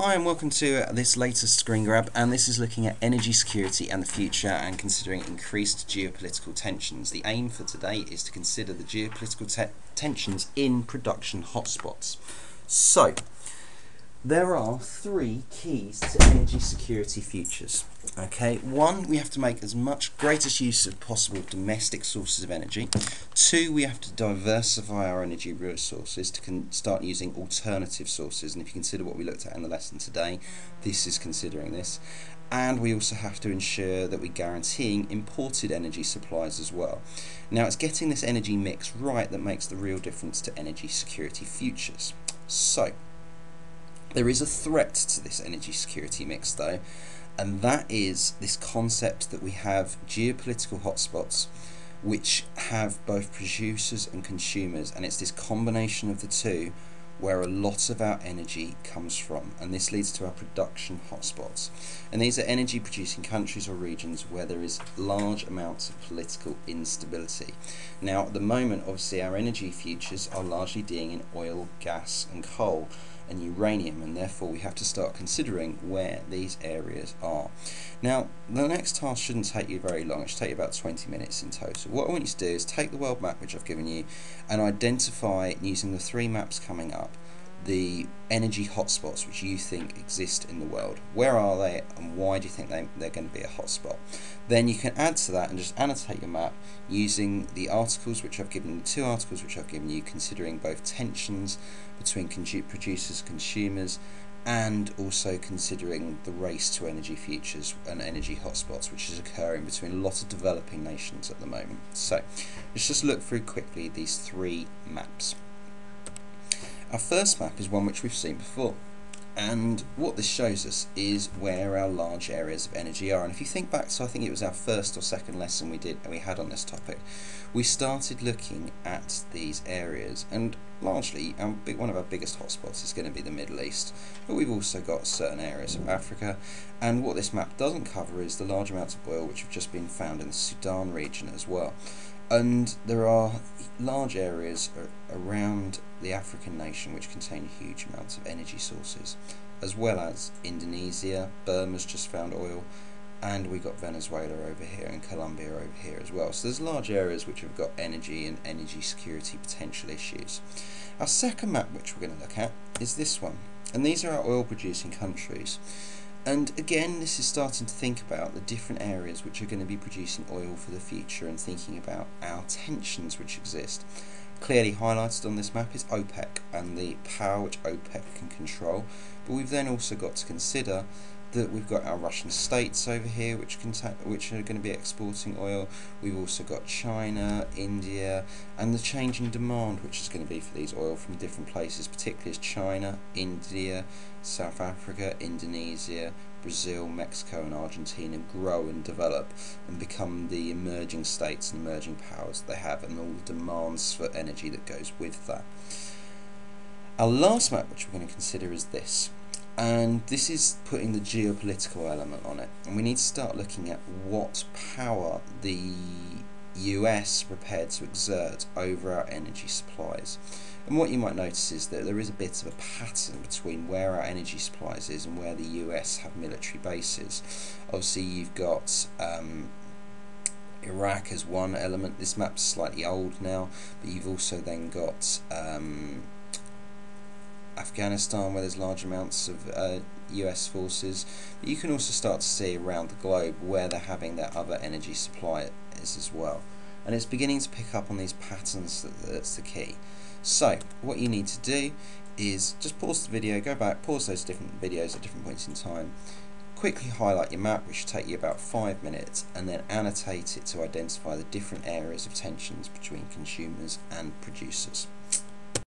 Hi and welcome to this latest screen grab, and this is looking at energy security and the future and considering increased geopolitical tensions. The aim for today is to consider the geopolitical tensions in production hotspots. So, there are three keys to energy security futures. Okay, one, we have to make as much greatest use as possible of domestic sources of energy. Two, we have to diversify our energy resources to start using alternative sources, and if you consider what we looked at in the lesson today, this is considering this. And we also have to ensure that we're guaranteeing imported energy supplies as well. Now, it's getting this energy mix right that makes the real difference to energy security futures. So, there is a threat to this energy security mix though, and that is this concept that we have geopolitical hotspots which have both producers and consumers, and it's this combination of the two where a lot of our energy comes from, and this leads to our production hotspots. And these are energy producing countries or regions where there is large amounts of political instability. Now at the moment, obviously, our energy futures are largely dealing in oil, gas and coal and uranium, and therefore we have to start considering where these areas are. Now, the next task shouldn't take you very long. It should take you about 20 minutes in total. What I want you to do is take the world map which I've given you and identify, using the three maps coming up, the energy hotspots which you think exist in the world. Where are they and why do you think they're going to be a hotspot? Then you can add to that and just annotate your map using the articles which I've given you, the two articles which I've given you, considering both tensions between producers and consumers, and also considering the race to energy futures and energy hotspots which is occurring between a lot of developing nations at the moment. So let's just look through quickly these three maps. Our first map is one which we've seen before, and what this shows us is where our large areas of energy are. And if you think back to, I think it was our first or second lesson we had on this topic, we started looking at these areas, and largely one of our biggest hotspots is going to be the Middle East, but we've also got certain areas of Africa, and what this map doesn't cover is the large amounts of oil which have just been found in the Sudan region as well. And there are large areas around the African nation which contain huge amounts of energy sources, as well as Indonesia. Burma's just found oil, and we've got Venezuela over here and Colombia over here as well. So there's large areas which have got energy and energy security potential issues. Our second map which we're going to look at is this one, and these are our oil producing countries. And again, this is starting to think about the different areas which are going to be producing oil for the future and thinking about our tensions which exist. Clearly highlighted on this map is OPEC and the power which OPEC can control, but we've then also got to consider that we've got our Russian states over here which are going to be exporting oil. We've also got China, India, and the changing demand which is going to be for these oil from different places, particularly as China, India, South Africa, Indonesia, Brazil, Mexico and Argentina grow and develop and become the emerging states and emerging powers they have, and all the demands for energy that goes with that. Our last map which we're going to consider is this, and this is putting the geopolitical element on it, and we need to start looking at what power the US prepared to exert over our energy supplies. And what you might notice is that there is a bit of a pattern between where our energy supplies is and where the US have military bases. Obviously you've got Iraq as one element. This map's slightly old now, but you've also then got Afghanistan, where there's large amounts of US forces, but you can also start to see around the globe where they're having their other energy supplies as well, and it's beginning to pick up on these patterns. That's the key. So what you need to do is just pause the video, go back, pause those different videos at different points in time, quickly highlight your map, which should take you about 5 minutes, and then annotate it to identify the different areas of tensions between consumers and producers.